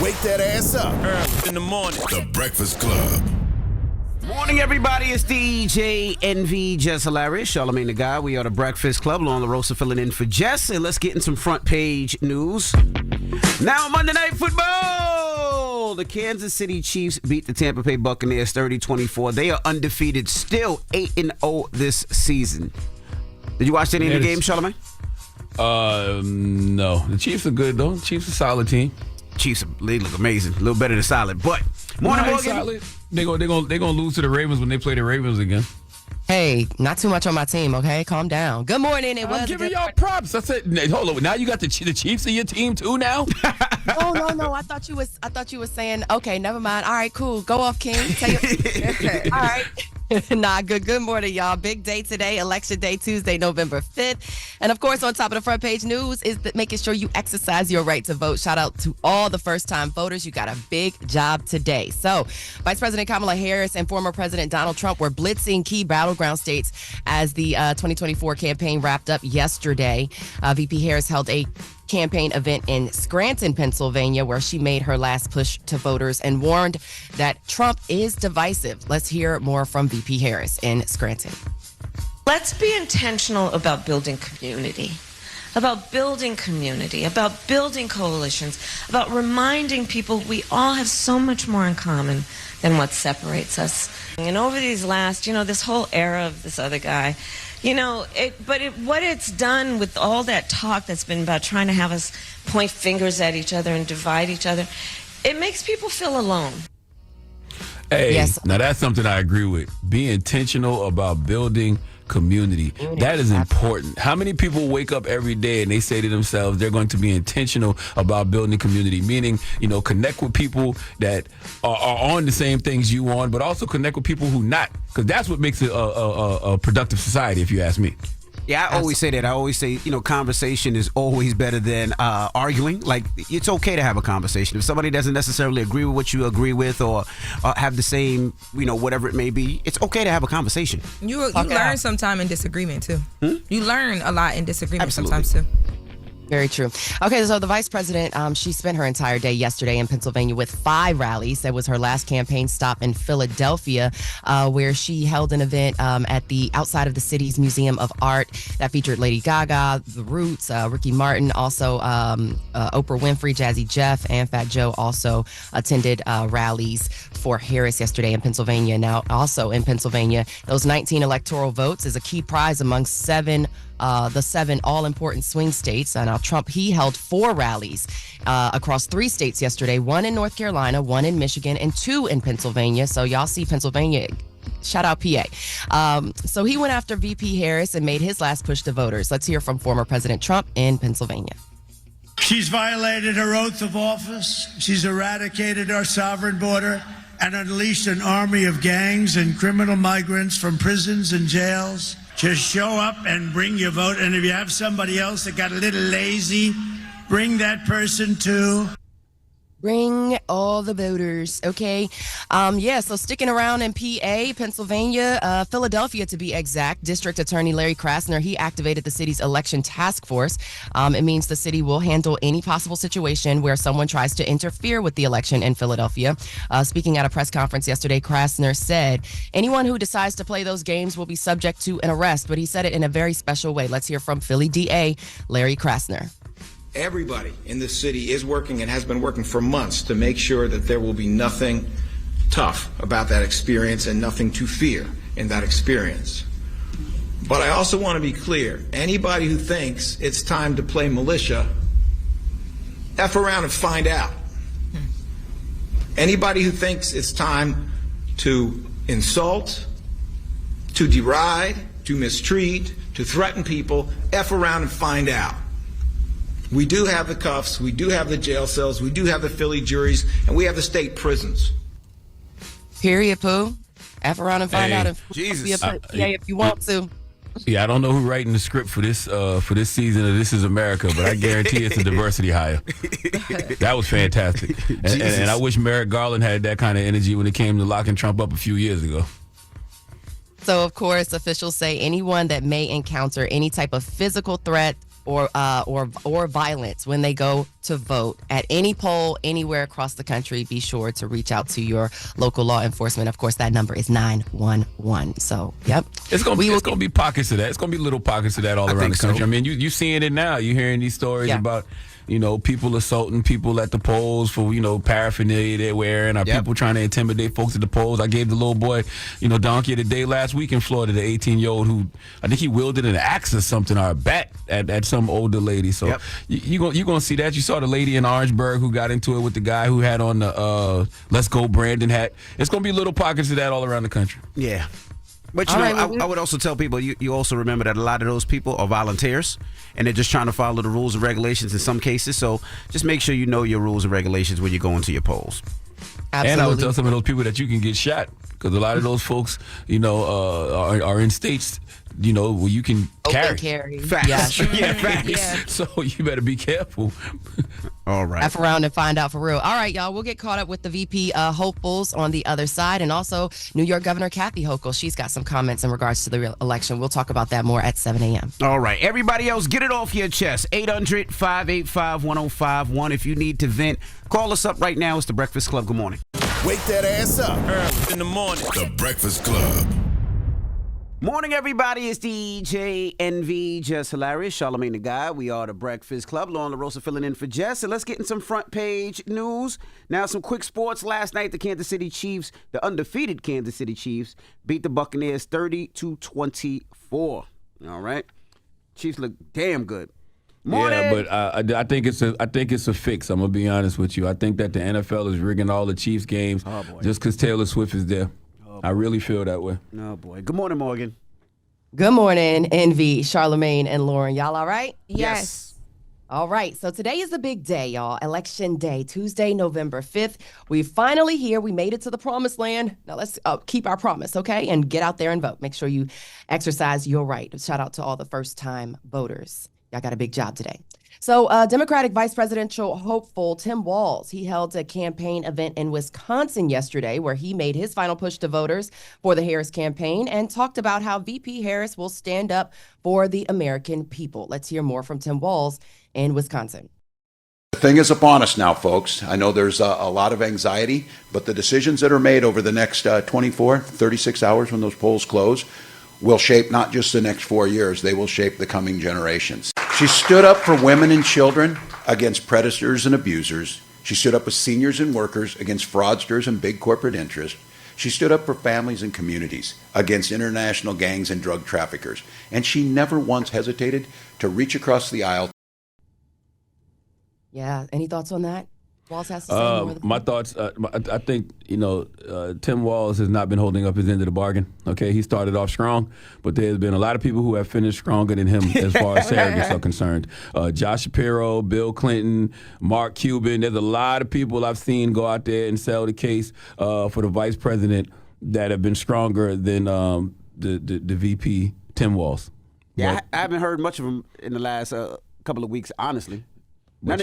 Wake that ass up. Early in the morning. The Breakfast Club. Morning, everybody. It's DJ NV, Jess Hilarious, Charlamagne the Guy. We are the Breakfast Club. Along the Rosa filling in for Jess. And let's get in some front page news. Now, Monday Night Football. The Kansas City Chiefs beat the Tampa Bay Buccaneers 30-24. They are undefeated, still 8-0 this season. Did you watch any of the game, Charlamagne? No. The Chiefs are good, though. The Chiefs are a solid team. Chiefs, they look amazing. A little better than solid. But, Morning, Morgan. They're gonna lose to the Ravens when they play the Ravens again. Hey, not too much on my team, okay? Calm down. Good morning. I'm giving y'all props. I said, hold on. Now you got the Chiefs in your team too now? No. I thought you was saying, okay, never mind. All right, cool. Go off, King. All right. Nah, good morning, y'all. Big day today, Election Day, Tuesday, November 5th. And, of course, on top of the front page news is that making sure you exercise your right to vote. Shout out to all the first-time voters. You got a big job today. So, Vice President Kamala Harris and former President Donald Trump were blitzing key battleground states as the 2024 campaign wrapped up yesterday. VP Harris held a campaign event in Scranton, Pennsylvania, where she made her last push to voters and warned that Trump is divisive. Let's hear more from VP Harris in Scranton. Let's be intentional about building community, about building coalitions, about reminding people we all have so much more in common than what separates us. And over these last, this whole era of this other guy, what it's done with all that talk that's been about trying to have us point fingers at each other and divide each other, it makes people feel alone. Hey, yes. Now that's something I agree with. Be intentional about building community. That is important. How many people wake up every day and they say to themselves they're going to be intentional about building community, meaning, connect with people that are on the same things you on, but also connect with people who not, because that's what makes it a productive society, if you ask me. Yeah, I always say that. I always say, conversation is always better than arguing. Like, it's okay to have a conversation. If somebody doesn't necessarily agree with what you agree with or have the same, whatever it may be, it's okay to have a conversation. You learn sometime in disagreement, too. You learn a lot in disagreement Absolutely. sometimes, too. Very true. Okay, so the vice president, she spent her entire day yesterday in Pennsylvania with 5 rallies. That was her last campaign stop in Philadelphia, where she held an event at the outside of the city's Museum of Art that featured Lady Gaga, The Roots, Ricky Martin, also Oprah Winfrey, Jazzy Jeff, and Fat Joe also attended rallies for Harris yesterday in Pennsylvania. Now, also in Pennsylvania, those 19 electoral votes is a key prize among the 7 all-important swing states. Now, Trump, he held 4 rallies across 3 states yesterday, 1 in North Carolina, 1 in Michigan, and 2 in Pennsylvania. So y'all see Pennsylvania. Shout out PA. So he went after VP Harris and made his last push to voters. Let's hear from former President Trump in Pennsylvania. She's violated her oath of office. She's eradicated our sovereign border and unleashed an army of gangs and criminal migrants from prisons and jails. Just show up and bring your vote. And if you have somebody else that got a little lazy, bring that person too. Bring all the voters, okay? So sticking around in PA, Pennsylvania, Philadelphia to be exact, District Attorney Larry Krasner, he activated the city's election task force. It means the city will handle any possible situation where someone tries to interfere with the election in Philadelphia. Speaking at a press conference yesterday, Krasner said anyone who decides to play those games will be subject to an arrest, but he said it in a very special way. Let's hear from Philly DA Larry Krasner. Everybody in this city is working and has been working for months to make sure that there will be nothing tough about that experience and nothing to fear in that experience. But I also want to be clear, anybody who thinks it's time to play militia, F around and find out. Anybody who thinks it's time to insult, to deride, to mistreat, to threaten people, F around and find out. We do have the cuffs, we do have the jail cells, we do have the Philly juries, and we have the state prisons. Period, Pooh. F around and find out if Jesus. if you want to. Yeah, I don't know who's writing the script for this season of This Is America, but I guarantee it's a diversity hire. That was fantastic. And I wish Merrick Garland had that kind of energy when it came to locking Trump up a few years ago. So, of course, officials say anyone that may encounter any type of physical threat or violence when they go to vote at any poll anywhere across the country, be sure to reach out to your local law enforcement. Of course, that number is 911. So, yep. It's gonna be pockets of that. It's gonna be little pockets of that all around the country. So. I mean, you seeing it now. You hearing these stories about people assaulting people at the polls for paraphernalia they're wearing, or people trying to intimidate folks at the polls. I gave the little boy donkey of the day last week in Florida, the 18-year-old who I think he wielded an axe or something, or a bat at some older lady. So you gonna see that. You saw the lady in Orangeburg who got into it with the guy who had on the Let's Go Brandon hat. It's gonna be little pockets of that all around the country. Yeah. But I would also tell people, you also remember that a lot of those people are volunteers, and they're just trying to follow the rules and regulations in some cases. So just make sure you know your rules and regulations when you go into your polls. Absolutely. And I would tell some of those people that you can get shot, because a lot of those folks, are in states, where you can carry. Facts. Yes. Yeah, facts. Yeah. So you better be careful. All right. F around and find out for real. All right, y'all. We'll get caught up with the VP hopefuls on the other side, and also New York Governor Kathy Hochul. She's got some comments in regards to the election. We'll talk about that more at 7 a.m. All right. Everybody else, get it off your chest. 800-585-1051. If you need to vent, call us up right now. It's The Breakfast Club. Good morning. Wake that ass up. Early in the morning. The Breakfast Club. Morning, everybody. It's DJ NV, Jess Hilarious, Charlamagne the Guy. We are The Breakfast Club. Lauren LaRosa filling in for Jess. And let's get in some front page news. Now, some quick sports. Last night, the Kansas City Chiefs, the undefeated Kansas City Chiefs, beat the Buccaneers 30-24. All right. Chiefs look damn good. Morning. Yeah, but I think it's a fix. I'm gonna be honest with you. I think that the NFL is rigging all the Chiefs games just because Taylor Swift is there. I really feel that way. Oh, boy. Good morning, Morgan. Good morning, Envy, Charlamagne, and Lauren. Y'all all right? Yes. All right. So today is a big day, y'all. Election day, Tuesday, November 5th. We're finally here. We made it to the promised land. Now let's keep our promise, okay? And get out there and vote. Make sure you exercise your right. Shout out to all the first-time voters. Y'all got a big job today. So Democratic Vice Presidential hopeful Tim Walz, he held a campaign event in Wisconsin yesterday where he made his final push to voters for the Harris campaign and talked about how VP Harris will stand up for the American people. Let's hear more from Tim Walz in Wisconsin. The thing is upon us now, folks. I know there's a lot of anxiety, but the decisions that are made over the next 24, 36 hours when those polls close will shape not just the next 4 years, they will shape the coming generations. She stood up for women and children against predators and abusers. She stood up with seniors and workers against fraudsters and big corporate interests. She stood up for families and communities against international gangs and drug traffickers. And she never once hesitated to reach across the aisle. Yeah, any thoughts on that? Walz has to say more. My thoughts, I think, Tim Walz has not been holding up his end of the bargain. Okay, he started off strong, but there's been a lot of people who have finished stronger than him as far as surrogates are concerned. Josh Shapiro, Bill Clinton, Mark Cuban. There's a lot of people I've seen go out there and sell the case for the vice president that have been stronger than the VP, Tim Walz. Yeah, I haven't heard much of him in the last couple of weeks, honestly. But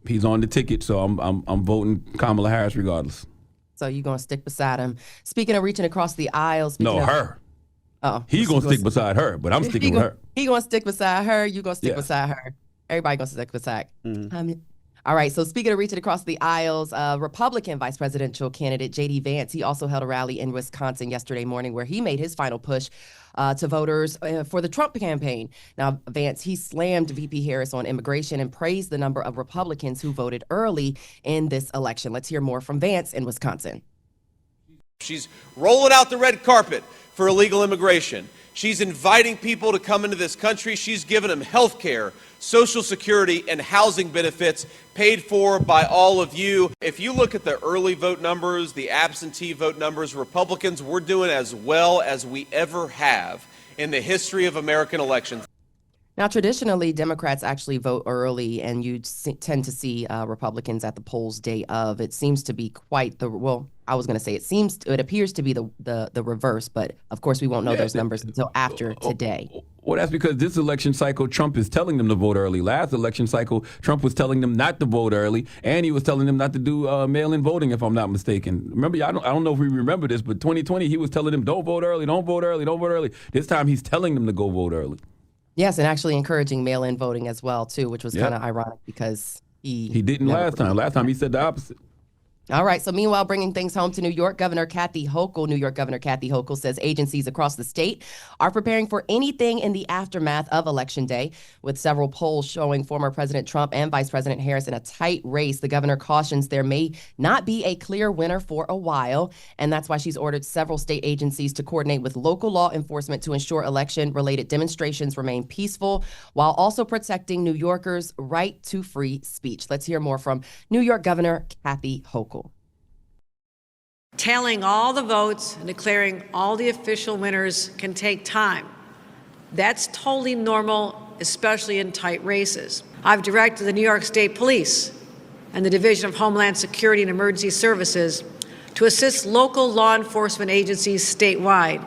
he's on the ticket, so I'm voting Kamala Harris regardless. So you're going to stick beside him. Speaking of reaching across the aisle. Her. Oh. He's going to stick beside her, but I'm sticking with her. He going to stick beside her. You going to stick beside her. Everybody going to stick beside. All right. So speaking of reaching across the aisles, Republican vice presidential candidate J.D. Vance, he also held a rally in Wisconsin yesterday morning where he made his final push to voters for the Trump campaign. Now, Vance, he slammed VP Harris on immigration and praised the number of Republicans who voted early in this election. Let's hear more from Vance in Wisconsin. She's rolling out the red carpet for illegal immigration. She's inviting people to come into this country. She's giving them health care, Social Security, and housing benefits paid for by all of you. If you look at the early vote numbers, the absentee vote numbers, Republicans, we're doing as well as we ever have in the history of American elections. Now, traditionally, Democrats actually vote early, and you tend to see Republicans at the polls day of. It seems to be quite it appears to be the reverse, but of course we won't know those numbers until after today. Well, that's because this election cycle, Trump is telling them to vote early. Last election cycle, Trump was telling them not to vote early, and he was telling them not to do mail-in voting, if I'm not mistaken. Remember, I don't know if we remember this, but 2020, he was telling them, don't vote early, don't vote early, don't vote early. This time, he's telling them to go vote early. Yes, and actually encouraging mail-in voting as well, too, which was kind of ironic because he didn't last time. Last time he said the opposite. All right. So meanwhile, bringing things home to New York, New York Governor Kathy Hochul says agencies across the state are preparing for anything in the aftermath of Election Day, with several polls showing former President Trump and Vice President Harris in a tight race. The governor cautions there may not be a clear winner for a while, and that's why she's ordered several state agencies to coordinate with local law enforcement to ensure election-related demonstrations remain peaceful, while also protecting New Yorkers' right to free speech. Let's hear more from New York Governor Kathy Hochul. Tallying all the votes and declaring all the official winners can take time. That's totally normal, especially in tight races. I've directed the New York State Police and the Division of Homeland Security and Emergency Services to assist local law enforcement agencies statewide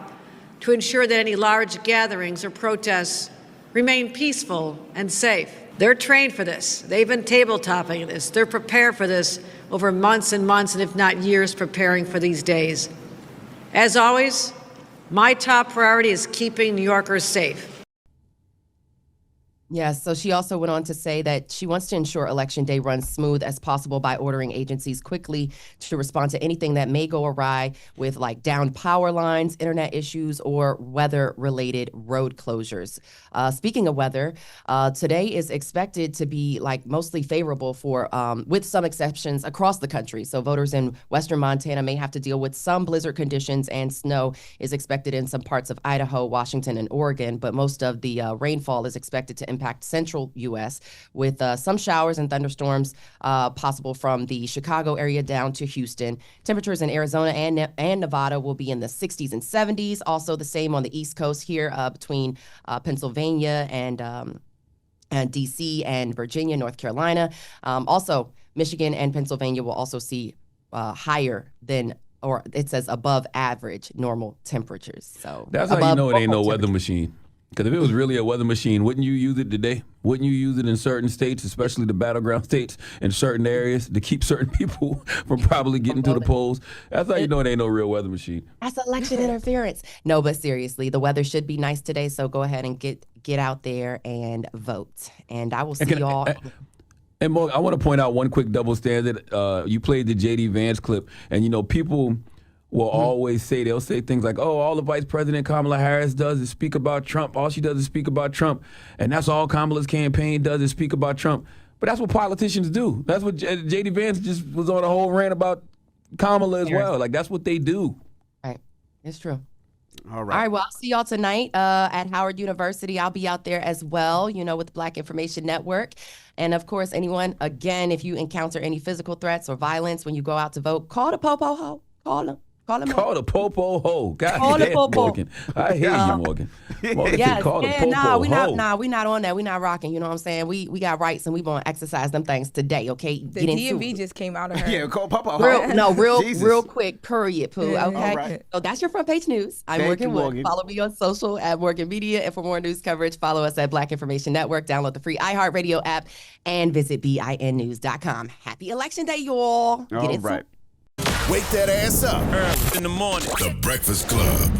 to ensure that any large gatherings or protests remain peaceful and safe. They're trained for this. They've been tabletopping this. They're prepared for this over months and months, and if not years, preparing for these days. As always, my top priority is keeping New Yorkers safe. Yes, so she also went on to say that she wants to ensure Election Day runs smooth as possible by ordering agencies quickly to respond to anything that may go awry with like downed power lines, internet issues, or weather-related road closures. Speaking of weather, today is expected to be like mostly favorable for, with some exceptions across the country. So voters in western Montana may have to deal with some blizzard conditions, and snow is expected in some parts of Idaho, Washington, and Oregon, but most of the rainfall is expected to impact central U.S. with some showers and thunderstorms possible from the Chicago area down to Houston. Temperatures in Arizona and Nevada will be in the 60s and 70s. Also the same on the East Coast here between Pennsylvania and D.C. and Virginia, North Carolina. Also, Michigan and Pennsylvania will also see higher than, or it says above average normal temperatures. So that's how you know it ain't no weather machine. Because if it was really a weather machine, wouldn't you use it today? Wouldn't you use it in certain states, especially the battleground states, in certain areas to keep certain people from probably getting to the polls? That's how you know it ain't no real weather machine. That's election interference. No, but seriously, the weather should be nice today, so go ahead and get out there and vote. And I will see you all. And Morgan, I want to point out one quick double standard. You played the J.D. Vance clip, and you know people will always say, they'll say things like, oh, all the Vice President Kamala Harris does is speak about Trump. All she does is speak about Trump. And that's all Kamala's campaign does is speak about Trump. But that's what politicians do. That's what J.D. Vance just was on a whole rant about Kamala as well. Like, that's what they do. Right. It's true. All right. All right. Well, I'll see y'all tonight at Howard University. I'll be out there as well, you know, with the Black Information Network. And of course, anyone, again, if you encounter any physical threats or violence when you go out to vote, call the Popo Ho. Call them. Call the Popo Ho. God call damn, the Popo. Morgan. I hear you, Morgan. Morgan Yes, said call the Popo we Ho. not on that. We not rocking. You know what I'm saying? We got rights, and we gonna exercise them things today. Okay, the DMV just came out of her. Yeah, call Popo Ho. Real quick. Period. Pooh. Okay. All right. So that's your front page news. I'm Thank Morgan you, Wood. Morgan. Follow me on social at Morgan Media, and for more news coverage, follow us at Black Information Network. Download the free iHeartRadio app and visit BINnews.com. Happy Election Day, y'all. All right. Wake that ass up. Early in the morning. The Breakfast Club.